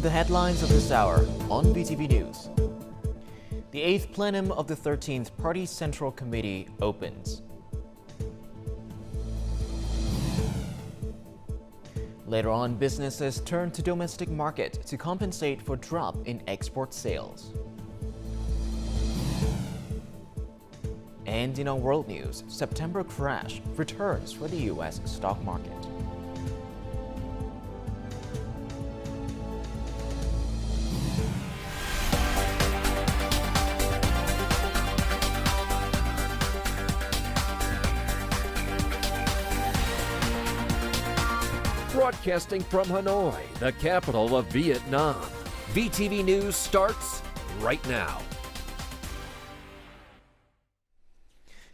The headlines of this hour on VTV News. The 8th plenum of the 13th Party Central Committee opens. Later on, businesses turn to domestic market to compensate for drop in export sales. And in our world news, September crash returns for the U.S. stock market. Broadcasting from Hanoi, the capital of Vietnam. VTV News starts right now.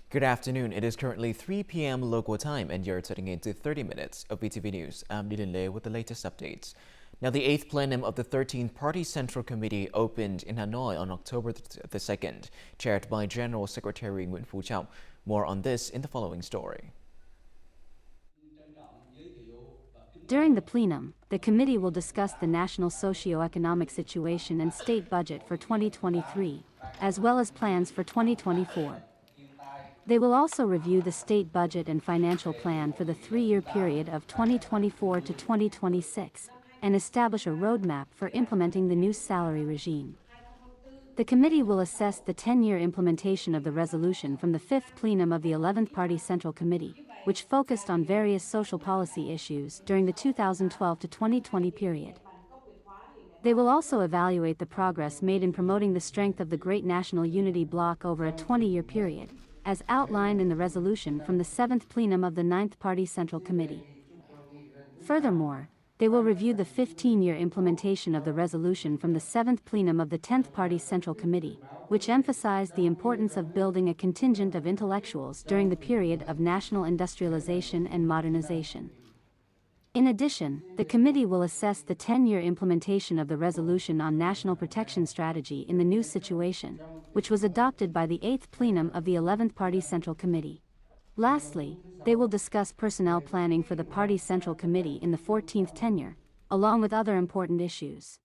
Good afternoon. It is currently 3 p.m. local time and you're tuning into 30 minutes of VTV News. I'm Dylan Lei with the latest updates. Now, the 8th plenum of the 13th Party Central Committee opened in Hanoi on October the 2nd, chaired by General Secretary Nguyễn Phú Trọng. More on this in the following story. During the plenum, the committee will discuss the national socio-economic situation and state budget for 2023, as well as plans for 2024. They will also review the state budget and financial plan for the three-year period of 2024 to 2026 and establish a roadmap for implementing the new salary regime. The committee will assess the 10-year implementation of the resolution from the 5th plenum of the 11th Party Central Committee, which focused on various social policy issues during the 2012 to 2020 period. They will also evaluate the progress made in promoting the strength of the Great National Unity Bloc over a 20-year period, as outlined in the resolution from the 7th plenum of the 9th Party Central Committee. Furthermore, they will review the 15-year implementation of the resolution from the 7th plenum of the 10th Party Central Committee, which emphasized the importance of building a contingent of intellectuals during the period of national industrialization and modernization. In addition, the committee will assess the 10-year implementation of the resolution on national protection strategy in the new situation, which was adopted by the 8th plenum of the 11th Party Central Committee. Lastly, they will discuss personnel planning for the Party Central Committee in the 14th tenure, along with other important issues.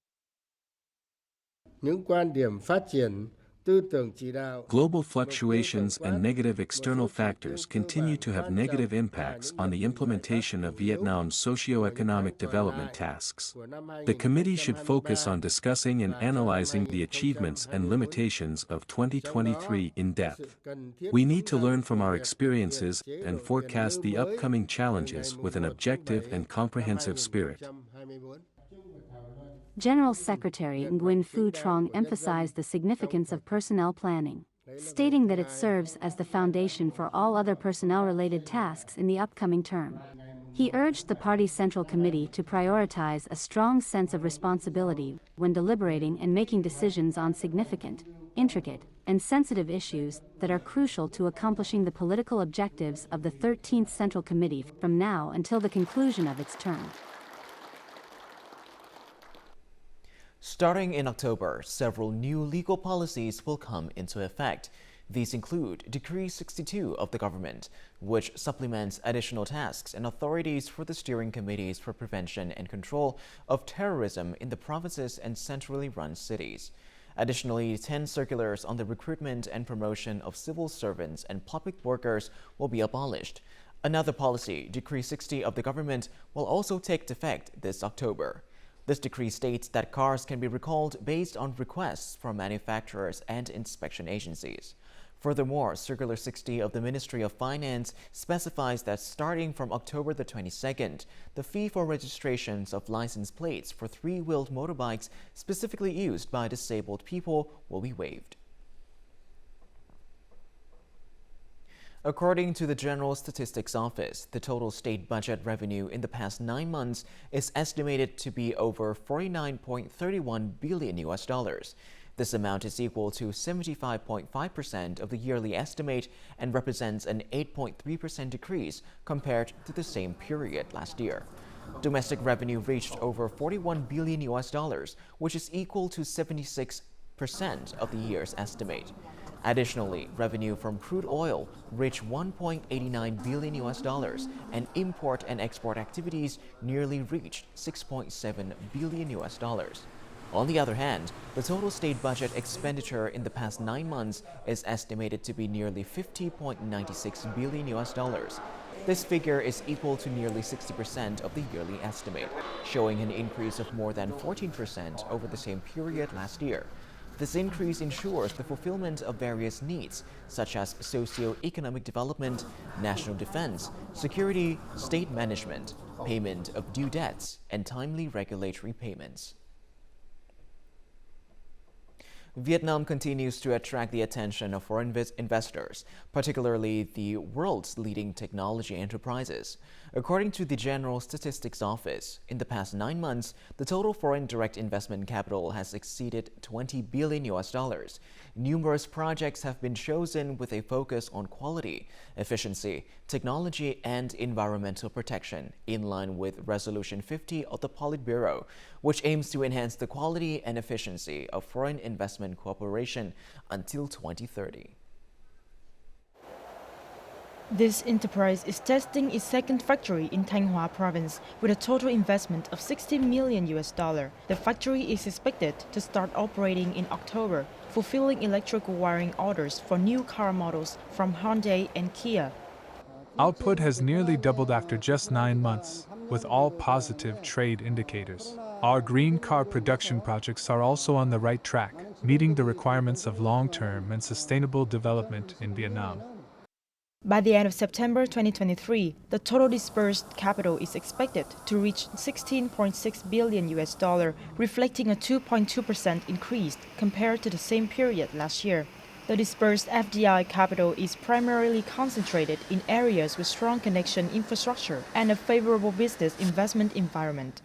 Global fluctuations and negative external factors continue to have negative impacts on the implementation of Vietnam's socio-economic development tasks. The committee should focus on discussing and analyzing the achievements and limitations of 2023 in depth. We need to learn from our experiences and forecast the upcoming challenges with an objective and comprehensive spirit. General Secretary Nguyễn Phú Trọng emphasized the significance of personnel planning, stating that it serves as the foundation for all other personnel-related tasks in the upcoming term. He urged the Party Central Committee to prioritize a strong sense of responsibility when deliberating and making decisions on significant, intricate, and sensitive issues that are crucial to accomplishing the political objectives of the 13th Central Committee from now until the conclusion of its term. Starting in October, several new legal policies will come into effect. These include Decree 62 of the government, which supplements additional tasks and authorities for the steering committees for prevention and control of terrorism in the provinces and centrally run cities. Additionally, 10 circulars on the recruitment and promotion of civil servants and public workers will be abolished. Another policy, Decree 60 of the government, will also take effect this October. This decree states that cars can be recalled based on requests from manufacturers and inspection agencies. Furthermore, Circular 60 of the Ministry of Finance specifies that starting from October the 22nd, the fee for registrations of license plates for three-wheeled motorbikes specifically used by disabled people will be waived. According to the General Statistics Office, the total state budget revenue in the past 9 months is estimated to be over $49.31 billion. This amount is equal to 75.5% of the yearly estimate and represents an 8.3% decrease compared to the same period last year. Domestic revenue reached over $41 billion, which is equal to 76% of the year's estimate. Additionally, revenue from crude oil reached $1.89 billion, and import and export activities nearly reached $6.7 billion. On the other hand, the total state budget expenditure in the past 9 months is estimated to be nearly 50.96 billion US dollars. This figure is equal to nearly 60% of the yearly estimate, showing an increase of more than 14% over the same period last year. This increase ensures the fulfillment of various needs, such as socio-economic development, national defense, security, state management, payment of due debts, and timely regulatory payments. Vietnam continues to attract the attention of foreign investors, particularly the world's leading technology enterprises. According to the General Statistics Office, in the past 9 months, the total foreign direct investment capital has exceeded 20 billion US dollars. Numerous projects have been chosen with a focus on quality, efficiency, technology, and environmental protection, in line with Resolution 50 of the Politburo, which aims to enhance the quality and efficiency of foreign investment cooperation until 2030. This enterprise is testing its second factory in Thanh Hóa province with a total investment of 60 million US dollar. The factory is expected to start operating in October, fulfilling electrical wiring orders for new car models from Hyundai and Kia. Output has nearly doubled after just 9 months, with all positive trade indicators. Our green car production projects are also on the right track, meeting the requirements of long-term and sustainable development in Vietnam. By the end of September 2023, the total disbursed capital is expected to reach 16.6 billion US dollar, reflecting a 2.2% increase compared to the same period last year. The disbursed FDI capital is primarily concentrated in areas with strong connection infrastructure and a favorable business investment environment.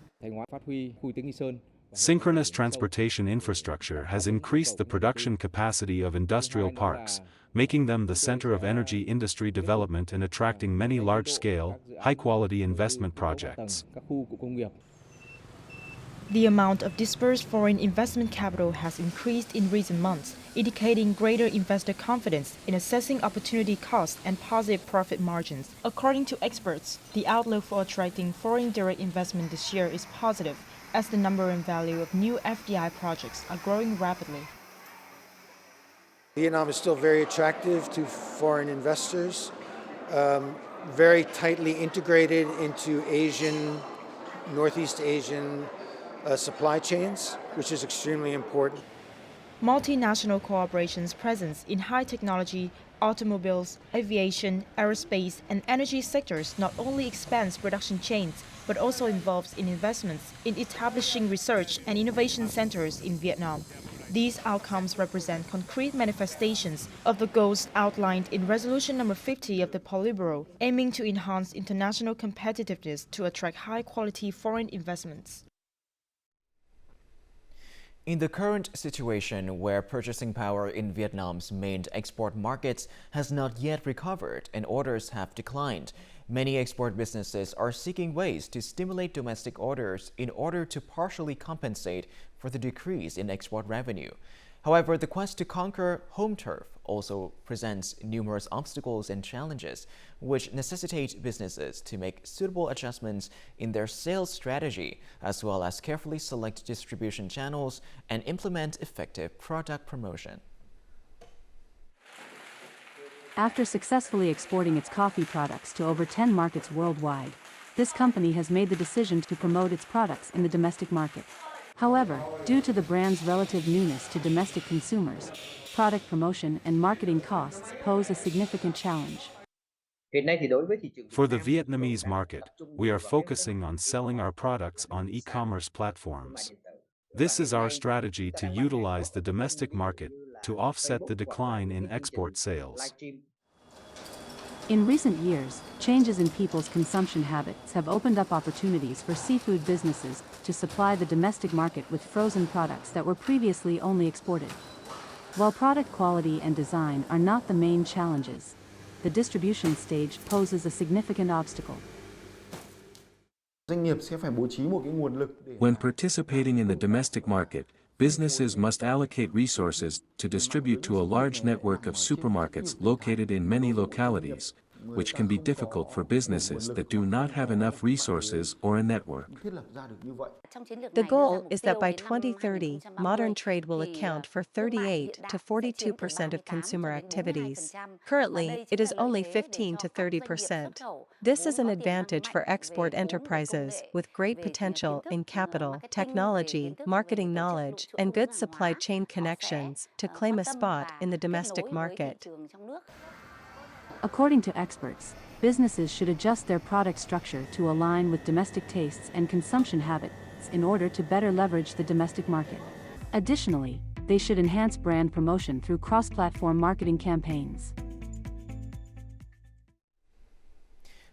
Synchronous transportation infrastructure has increased the production capacity of industrial parks, making them the center of energy industry development and attracting many large-scale, high-quality investment projects. The amount of disbursed foreign investment capital has increased in recent months, indicating greater investor confidence in assessing opportunity costs and positive profit margins. According to experts, the outlook for attracting foreign direct investment this year is positive, as the number and value of new FDI projects are growing rapidly. Vietnam is still very attractive to foreign investors, very tightly integrated into Northeast Asian supply chains, which is extremely important. Multinational corporations' presence in high technology, automobiles, aviation, aerospace, and energy sectors not only expands production chains, but also involves in investments in establishing research and innovation centers in Vietnam. These outcomes represent concrete manifestations of the goals outlined in Resolution number 50 of the Politburo, aiming to enhance international competitiveness to attract high-quality foreign investments. In the current situation where purchasing power in Vietnam's main export markets has not yet recovered and orders have declined, many export businesses are seeking ways to stimulate domestic orders in order to partially compensate for the decrease in export revenue. However, the quest to conquer home turf also presents numerous obstacles and challenges, which necessitate businesses to make suitable adjustments in their sales strategy, as well as carefully select distribution channels and implement effective product promotion. After successfully exporting its coffee products to over 10 markets worldwide, this company has made the decision to promote its products in the domestic market. However, due to the brand's relative newness to domestic consumers, product promotion and marketing costs pose a significant challenge. For the Vietnamese market, we are focusing on selling our products on e-commerce platforms. This is our strategy to utilize the domestic market to offset the decline in export sales. In recent years, changes in people's consumption habits have opened up opportunities for seafood businesses to supply the domestic market with frozen products that were previously only exported. While product quality and design are not the main challenges, the distribution stage poses a significant obstacle. When participating in the domestic market, businesses must allocate resources to distribute to a large network of supermarkets located in many localities, which can be difficult for businesses that do not have enough resources or a network. The goal is that by 2030, modern trade will account for 38 to 42% of consumer activities. Currently, it is only 15 to 30%. This is an advantage for export enterprises with great potential in capital, technology, marketing knowledge, and good supply chain connections to claim a spot in the domestic market. According to experts, businesses should adjust their product structure to align with domestic tastes and consumption habits in order to better leverage the domestic market. Additionally, they should enhance brand promotion through cross-platform marketing campaigns.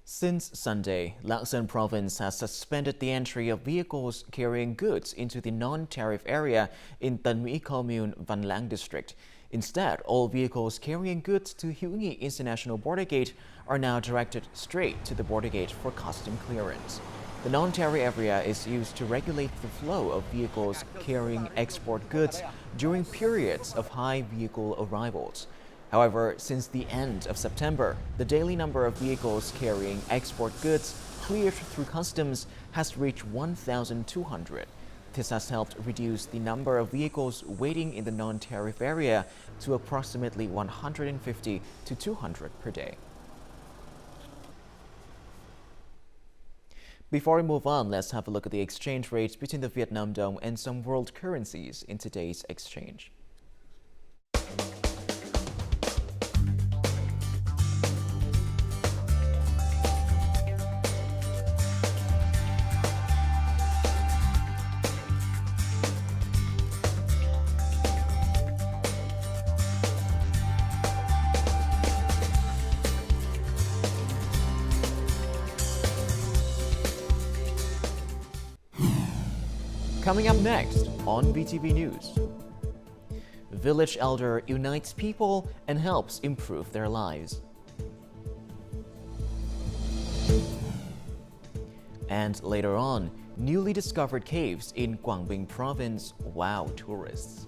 Since Sunday, Lạng Province has suspended the entry of vehicles carrying goods into the non-tariff area in Tân Mỹ Commune, Văn Lang District. Instead, all vehicles carrying goods to Hữu Nghị International Border Gate are now directed straight to the border gate for custom clearance. The non-tariff area is used to regulate the flow of vehicles carrying export goods during periods of high vehicle arrivals. However, since the end of September, the daily number of vehicles carrying export goods cleared through customs has reached 1,200. This has helped reduce the number of vehicles waiting in the non-tariff area to approximately 150 to 200 per day. Before we move on, let's have a look at the exchange rates between the Vietnam dong and some world currencies in today's exchange. Coming up next on VTV News. Village elder unites people and helps improve their lives. And later on, newly discovered caves in Quảng Bình province wow tourists.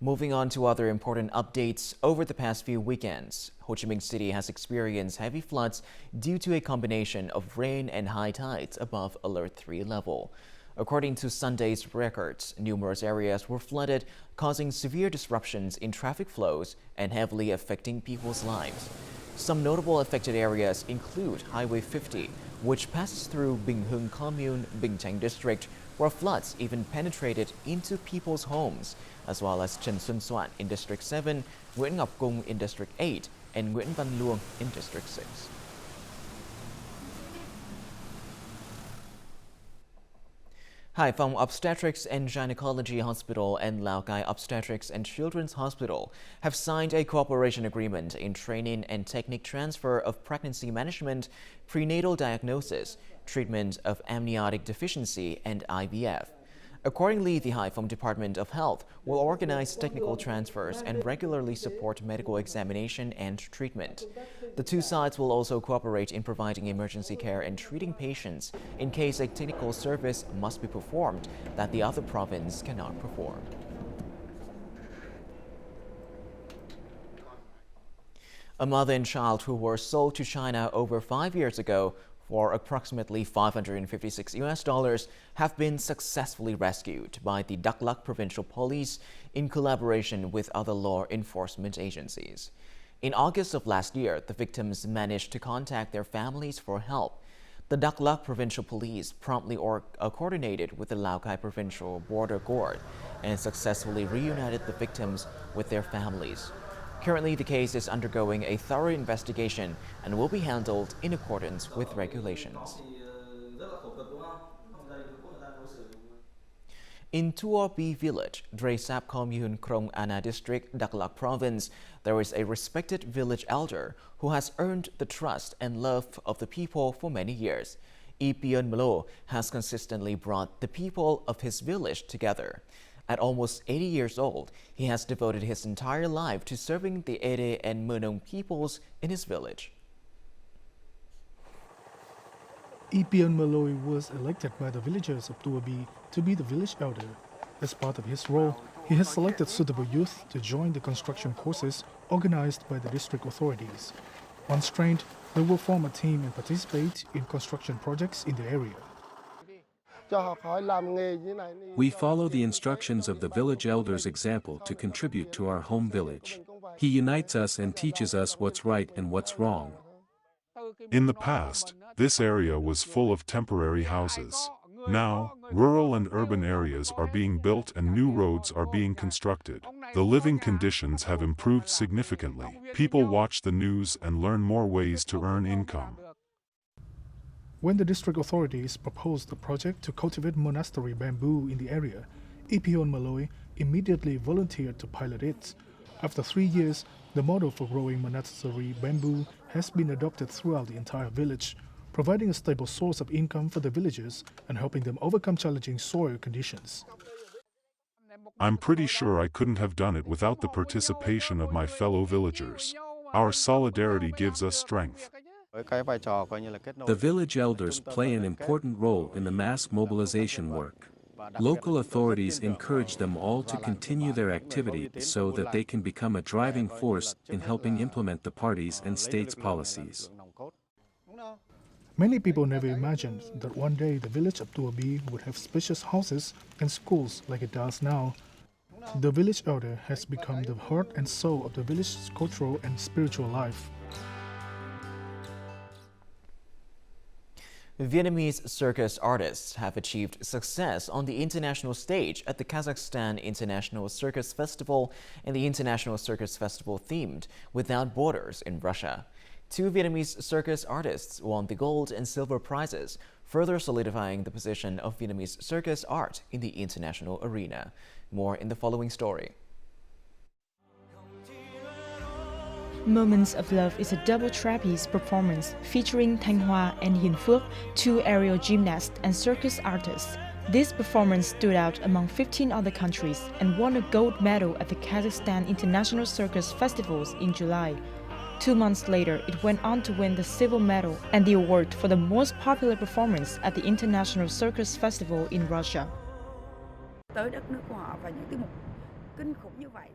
Moving on to other important updates, over the past few weekends, Ho Chi Minh City has experienced heavy floods due to a combination of rain and high tides above Alert 3 level. According to Sunday's records, numerous areas were flooded, causing severe disruptions in traffic flows and heavily affecting people's lives. Some notable affected areas include Highway 50, which passes through Bình Hưng Commune, Bình Chánh District, where floods even penetrated into people's homes, as well as Trần Xuân Soạn in District 7, Nguyễn Ngọc Cung in District 8, and Nguyễn Văn Luông in District 6. Hải Phòng Obstetrics and Gynecology Hospital and Lao Cai Obstetrics and Children's Hospital have signed a cooperation agreement in training and technique transfer of pregnancy management, prenatal diagnosis, treatment of amniotic deficiency, and IVF. Accordingly, the Hải Phòng Department of Health will organize technical transfers and regularly support medical examination and treatment. The two sides will also cooperate in providing emergency care and treating patients in case a technical service must be performed that the other province cannot perform. A mother and child who were sold to China over 5 years ago for approximately $556 have been successfully rescued by the Đắk Lắk Provincial Police in collaboration with other law enforcement agencies. In August of last year, the victims managed to contact their families for help. The Đắk Lắk Provincial Police promptly coordinated with the Lao Cai Provincial Border Guard and successfully reunited the victims with their families. Currently, the case is undergoing a thorough investigation and will be handled in accordance with regulations. In Tua B village, Dre Sap Commune, Krông Anna District, Đắk Lắk Province, there is a respected village elder who has earned the trust and love of the people for many years. Ipion Mlo has consistently brought the people of his village together. At almost 80 years old, he has devoted his entire life to serving the Ere and Mơ Nông peoples in his village. Ipion Malloy was elected by the villagers of Tua B to be the village elder. As part of his role, He has selected suitable youth to join the construction courses organized by the district authorities. Once trained, they will form a team and participate in construction projects in the area. We follow the instructions of the village elder's example to contribute to our home village. He unites us and teaches us what's right and what's wrong. In the past, this area was full of temporary houses. Now, rural and urban areas are being built and new roads are being constructed. The living conditions have improved significantly. People watch the news and learn more ways to earn income. When the district authorities proposed a project to cultivate monastery bamboo in the area, Ipion Malloy immediately volunteered to pilot it. After 3 years, the model for growing monastery bamboo has been adopted throughout the entire village, providing a stable source of income for the villagers and helping them overcome challenging soil conditions. I'm pretty sure I couldn't have done it without the participation of my fellow villagers. Our solidarity gives us strength. The village elders play an important role in the mass mobilization work. Local authorities encourage them all to continue their activity so that they can become a driving force in helping implement the party's and state's policies. Many people never imagined that one day the village of Tuabi would have spacious houses and schools like it does now. The village elder has become the heart and soul of the village's cultural and spiritual life. Vietnamese circus artists have achieved success on the international stage at the Kazakhstan International Circus Festival and the International Circus Festival themed Without Borders in Russia. 2 Vietnamese circus artists won the gold and silver prizes, further solidifying the position of Vietnamese circus art in the international arena. More in the following story. Moments of Love is a double trapeze performance featuring Thanh Hoa and Hiền Phước, 2 aerial gymnasts and circus artists. This performance stood out among 15 other countries and won a gold medal at the Kazakhstan International Circus Festivals in July. 2 months later, it went on to win the silver medal and the award for the most popular performance at the International Circus Festival in Russia.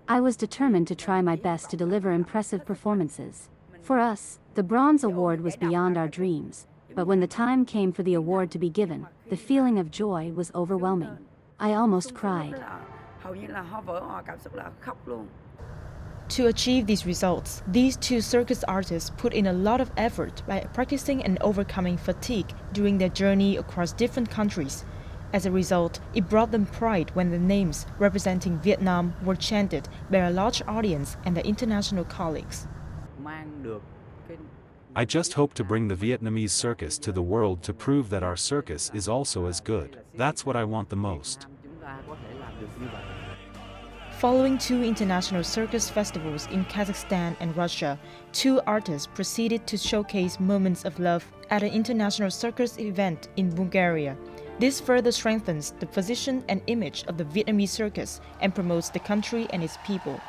I was determined to try my best to deliver impressive performances. For us, the bronze award was beyond our dreams, but when the time came for the award to be given, the feeling of joy was overwhelming. I almost cried. To achieve these results, these 2 circus artists put in a lot of effort by practicing and overcoming fatigue during their journey across different countries. As a result, it brought them pride when the names representing Vietnam were chanted by a large audience and their international colleagues. I just hope to bring the Vietnamese circus to the world to prove that our circus is also as good. That's what I want the most. Following 2 international circus festivals in Kazakhstan and Russia, 2 artists proceeded to showcase Moments of Love at an international circus event in Bulgaria. This further strengthens the position and image of the Vietnamese circus and promotes the country and its people.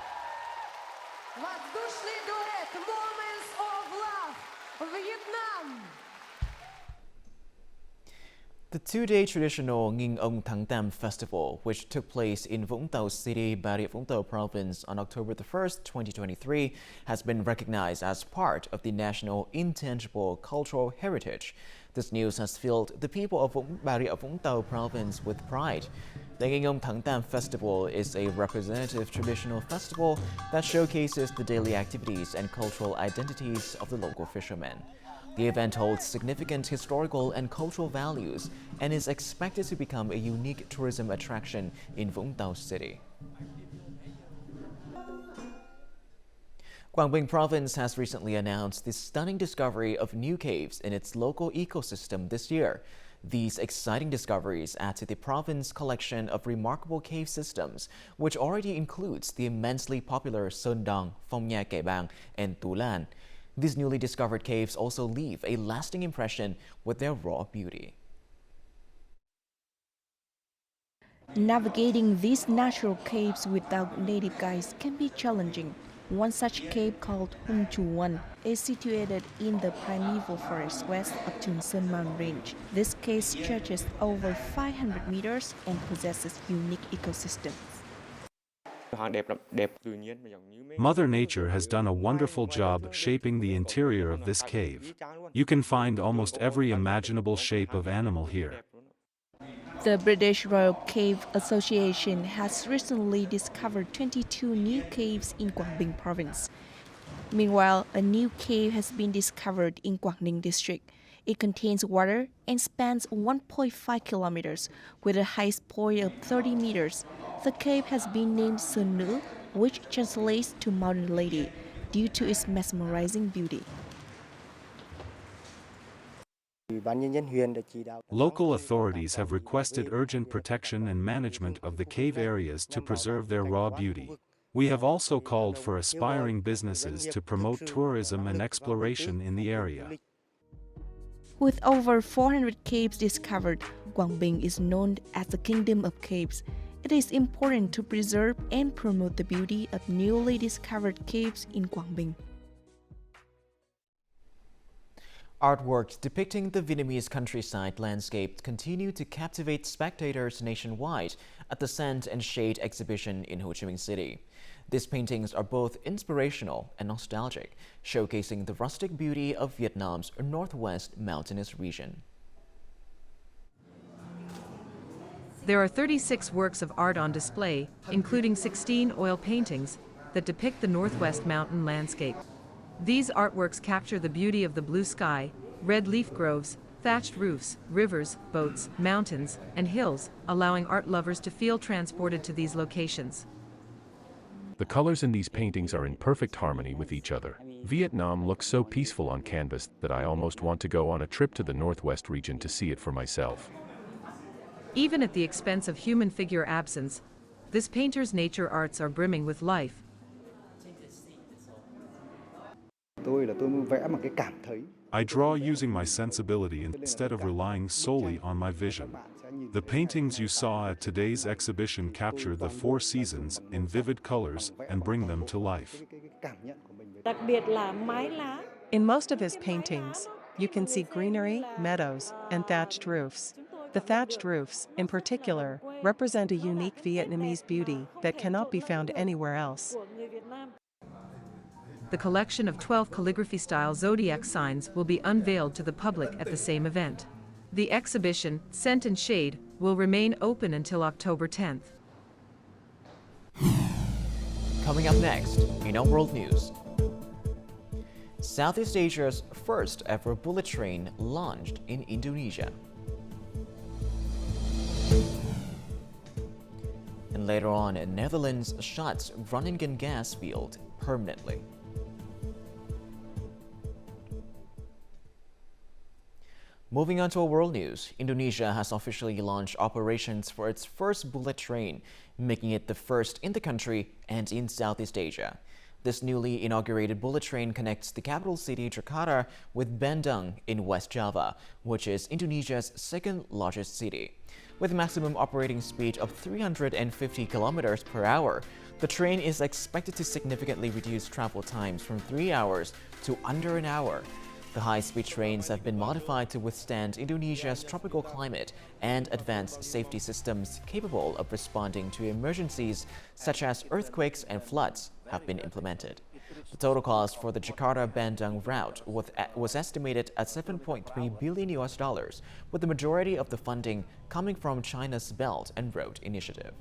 The 2-day traditional Nghinh Ông Thang Tam Festival, which took place in Vũng Tàu City, Bà Rịa Vũng Tàu Province on October 1st, 2023, has been recognized as part of the national intangible cultural heritage. This news has filled the people of Bà Rịa Vũng Tàu Province with pride. The Nghinh Ông Thang Tam Festival is a representative traditional festival that showcases the daily activities and cultural identities of the local fishermen. The event holds significant historical and cultural values and is expected to become a unique tourism attraction in Vũng Tàu City. Quảng Bình Province has recently announced the stunning discovery of new caves in its local ecosystem this year. These exciting discoveries add to the province's collection of remarkable cave systems, which already includes the immensely popular Sơn Dòng, Phong Nha Kẻ Bàng, and Tu Lan. These newly discovered caves also leave a lasting impression with their raw beauty. Navigating these natural caves without native guides can be challenging. One such cave called Hung Chu One is situated in the primeval forest west of Trường Sơn Mountain Range. This cave stretches over 500 meters and possesses unique ecosystems. Mother Nature has done a wonderful job shaping the interior of this cave. You can find almost every imaginable shape of animal here. The British Royal Cave Association has recently discovered 22 new caves in Quảng province. Meanwhile, a new cave has been discovered in Quảng Ninh district. It contains water and spans 1.5 kilometers with a highest point of 30 meters. The cave has been named Sơn Nữ, which translates to Mountain Lady, due to its mesmerizing beauty. Local authorities have requested urgent protection and management of the cave areas to preserve their raw beauty. We have also called for aspiring businesses to promote tourism and exploration in the area. With over 400 caves discovered, Quảng Bình is known as the Kingdom of Caves. It is important to preserve and promote the beauty of newly discovered caves in Quảng Bình. Artworks depicting the Vietnamese countryside landscape continue to captivate spectators nationwide at the Sand and Shade exhibition in Ho Chi Minh City. These paintings are both inspirational and nostalgic, showcasing the rustic beauty of Vietnam's northwest mountainous region. There are 36 works of art on display, including 16 oil paintings that depict the northwest mountain landscape. These artworks capture the beauty of the blue sky, red leaf groves, thatched roofs, rivers, boats, mountains, and hills, allowing art lovers to feel transported to these locations. The colors in these paintings are in perfect harmony with each other. Vietnam looks so peaceful on canvas that I almost want to go on a trip to the northwest region to see it for myself. Even at the expense of human figure absence, this painter's nature arts are brimming with life. I draw using my sensibility instead of relying solely on my vision. The paintings you saw at today's exhibition capture the 4 seasons in vivid colors and bring them to life. In most of his paintings, you can see greenery, meadows, and thatched roofs. The thatched roofs, in particular, represent a unique Vietnamese beauty that cannot be found anywhere else. The collection of 12 calligraphy-style zodiac signs will be unveiled to the public at the same event. The exhibition, Scent and Shade, will remain open until October 10th. Coming up next in our world news. Southeast Asia's first ever bullet train launched in Indonesia. And later on, Netherlands shuts Groningen gas field permanently. Moving on to our world news, Indonesia has officially launched operations for its first bullet train, making it the first in the country and in Southeast Asia. This newly inaugurated bullet train connects the capital city Jakarta with Bandung in West Java, which is Indonesia's second largest city. With a maximum operating speed of 350 kilometers per hour, the train is expected to significantly reduce travel times from 3 hours to under an hour. The high-speed trains have been modified to withstand Indonesia's tropical climate and advanced safety systems capable of responding to emergencies such as earthquakes and floods have been implemented. The total cost for the Jakarta-Bandung route was estimated at $7.3 billion, with the majority of the funding coming from China's Belt and Road Initiative.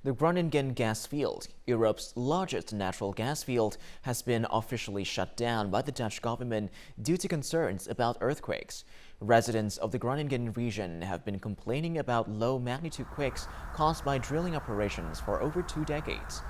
The Groningen gas field, Europe's largest natural gas field, has been officially shut down by the Dutch government due to concerns about earthquakes. Residents of the Groningen region have been complaining about low-magnitude quakes caused by drilling operations for over 2 decades.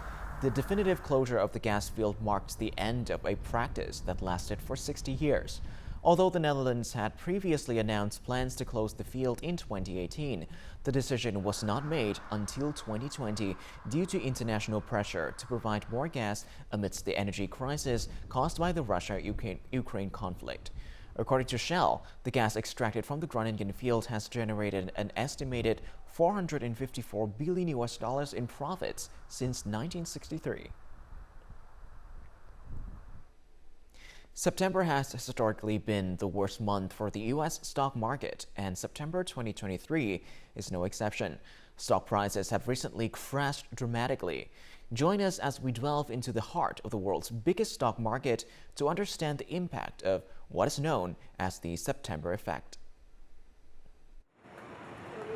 The definitive closure of the gas field marked the end of a practice that lasted for 60 years. Although the Netherlands had previously announced plans to close the field in 2018, the decision was not made until 2020 due to international pressure to provide more gas amidst the energy crisis caused by the Russia-Ukraine conflict. According to Shell, the gas extracted from the Groningen field has generated an estimated $454 billion in profits since 1963. September has historically been the worst month for the U.S. stock market, and September 2023 is no exception. Stock prices have recently crashed dramatically. Join us as we delve into the heart of the world's biggest stock market to understand the impact of what is known as the September effect.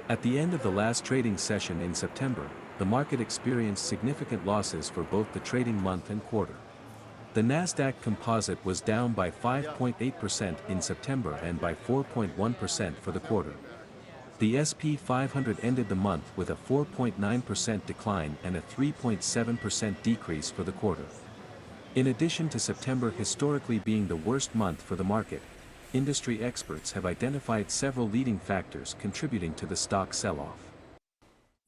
At the end of the last trading session in September, the market experienced significant losses for both the trading month and quarter. The Nasdaq Composite was down by 5.8% in September and by 4.1% for the quarter. The S&P 500 ended the month with a 4.9% decline and a 3.7% decrease for the quarter. In addition to September historically being the worst month for the market, industry experts have identified several leading factors contributing to the stock sell-off.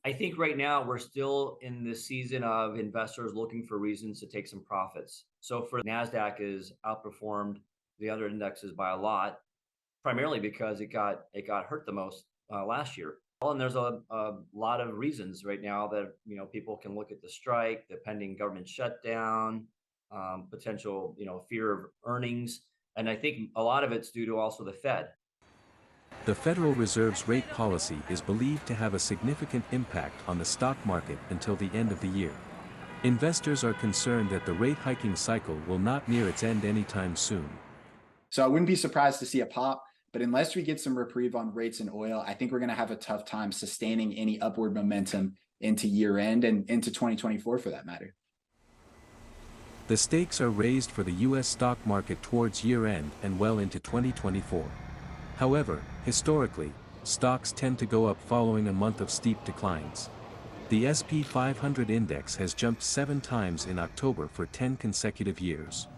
I think right now we're still in this season of investors looking for reasons to take some profits. So for NASDAQ is outperformed the other indexes by a lot, primarily because it got hurt the most last year. And there's a lot of reasons right now that people can look at the strike, the pending government shutdown, potential fear of earnings, and I think a lot of it's due to also the Fed. The Federal Reserve's rate policy is believed to have a significant impact on the stock market until the end of the year. Investors are concerned that the rate hiking cycle will not near its end anytime soon. So I wouldn't be surprised to see a pop, but unless we get some reprieve on rates and oil, I think we're going to have a tough time sustaining any upward momentum into year end and into 2024 for that matter. The stakes are raised for the U.S. stock market towards year end and well into 2024. However, historically, stocks tend to go up following a month of steep declines. The S&P 500 index has jumped 7 times in October for 10 consecutive years.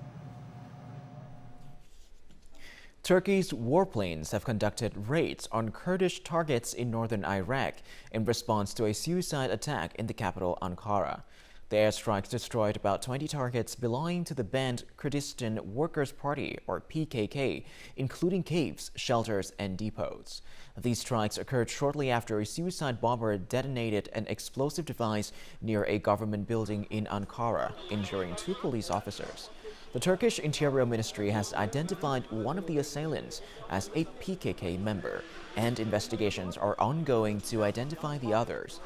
Turkey's warplanes have conducted raids on Kurdish targets in northern Iraq in response to a suicide attack in the capital, Ankara. The airstrikes destroyed about 20 targets belonging to the banned Kurdistan Workers' Party, or PKK, including caves, shelters, and depots. These strikes occurred shortly after a suicide bomber detonated an explosive device near a government building in Ankara, injuring 2 police officers. The Turkish Interior Ministry has identified one of the assailants as a PKK member, and investigations are ongoing to identify the others.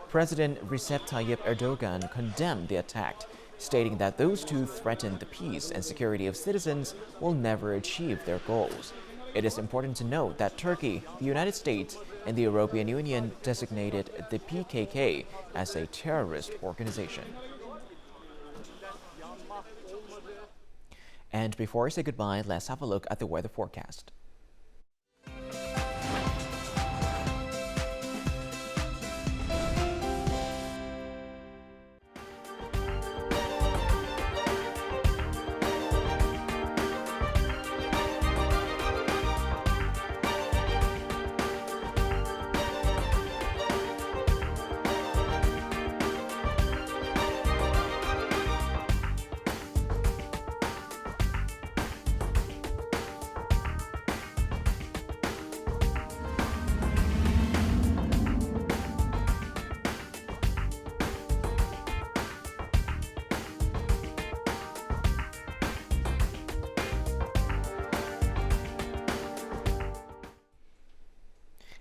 President Recep Tayyip Erdogan condemned the attack, stating that those 2 threaten the peace and security of citizens will never achieve their goals. It is important to note that Turkey, the United States, and the European Union designated the PKK as a terrorist organization. And before I say goodbye, let's have a look at the weather forecast.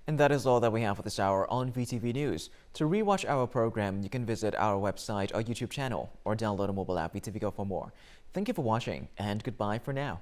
And that is all that we have for this hour on VTV News. To rewatch our program, you can visit our website or YouTube channel or download a mobile app VTVgo for more. Thank you for watching, and goodbye for now.